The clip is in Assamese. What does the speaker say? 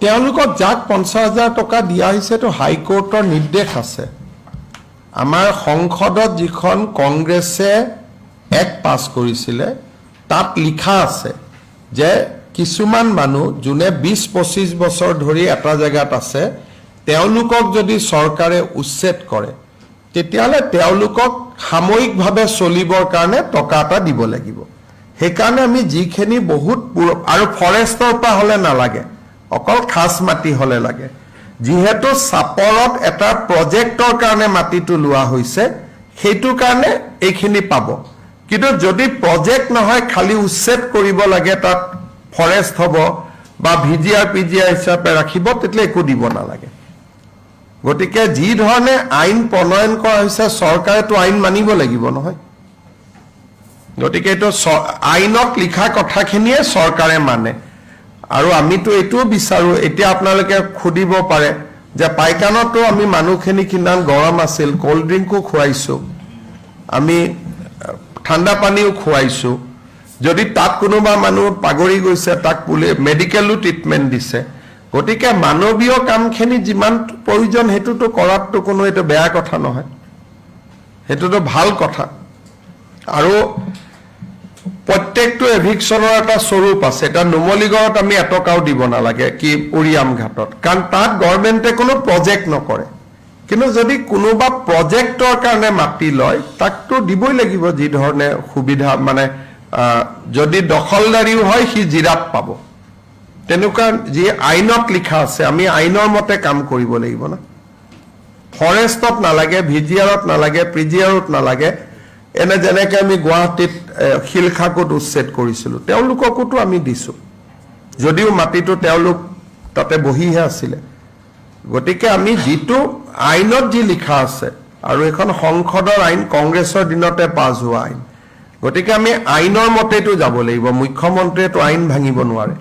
তেওঁলোকক যাক 50,000 টকা দিয়া হৈছে তো হাইকোৰ্টৰ নিৰ্দেশ আছে আমাৰ সংসদত যিখন কংগ্ৰেছে এক পাছ কৰিছিলে তাত লিখা আছে যে কিছুমান মানুহ যোনে 20-25 বছৰ ধৰি এটা জায়গাত আছে তেওঁলোকক যদি চৰকাৰে উচ্ছেদ কৰে তেতিয়ালে তেওঁলোকক সাময়িকভাৱে চলিবৰ কাৰণে টকা এটা দিব লাগিব সেইকাৰণে আমি যিখিনি বহুত আৰু ফৰেষ্টৰ পৰা হলে নালাগে অকল খাস মাটি হলে লাগে যেহেতু সাপৰত এটা প্ৰজেক্টৰ কাৰণে মাটিটো লোৱা হৈছে সেইটো কাৰণে এইখিনি পাব কিন্তু যদি প্ৰজেক্ট নহয় খালি উচ্ছেদ কৰিব লাগে তাত ফৰেষ্ট হ'ব বা ভিজিআৰ পিজিআৰ হিচাপে ৰাখিব তেতিয়া একো দিব নালাগে গতিকে যি ধৰণে আইন প্ৰণয়ন কৰা হৈছে চৰকাৰেতো আইন মানিব লাগিব নহয় গতিকে তো আইনত লিখা কথাখিনিয়ে চৰকাৰে মানে আৰু আমিতো এটো বিচাৰো এতিয়া আপোনালোকে খুদিব পাৰে যে পাইকানতো আমি মানুহখিনি কিমান গৰম আছিল কোল্ড ড্ৰিংকো খুৱাইছো আমি ঠাণ্ডা পানীও খুৱাইছো যদি তাত কোনোবা মানুহ পাগৰি গৈছে তাক পুলে মেডিকেলো ট্ৰিটমেন্ট দিছে গতিকে মানৱীয় কামখিনি যিমান প্ৰয়োজন হেতুটো কৰাটো কোনো এটা বেয়া কথা নহয় হেতুটো ভাল কথা আৰু প্ৰত্যেকটো এভিকশনৰ এটা স্বৰূপ আছে এটা নুমলীগড়ত আমি এটকাও দিব নালাগে কি উৰিয়াম ঘাটত কাৰণ তাত গভৰ্ণমেণ্টে কোনো প্ৰজেক্ট নকৰে কিন্তু যদি কোনোবা প্ৰজেক্টৰ কাৰণে মাটি লয় তাকতো দিবই লাগিব যি ধৰণে সুবিধা মানে যদি দখলদাৰীও হয় সি জিৰাত পাব তেনেকুৱা যি আইনত লিখা আছে আমি আইনৰ মতে কাম কৰিব লাগিব না ফৰেষ্টত নালাগে ভিজিআৰত নালাগে পিজিআৰত নালাগে এনে যেনেকে আমি গুৱাহাটীত শিলখাকুত উচ্ছেদ কৰিছিলো তেওঁলোককোতো আমি দিছো যদিও মাটিটো তেওঁলোক তাতে বহিহে আছিলে গতিকে আমি যিটো আইনত যি লিখা আছে আৰু এখন সংসদৰ আইন কংগ্ৰেছৰ দিনতে পাছ হোৱা আইন গতিকে আমি আইনৰ মতেটো যাব লাগিব মুখ্যমন্ত্ৰীয়েতো আইন ভাঙিব নোৱাৰে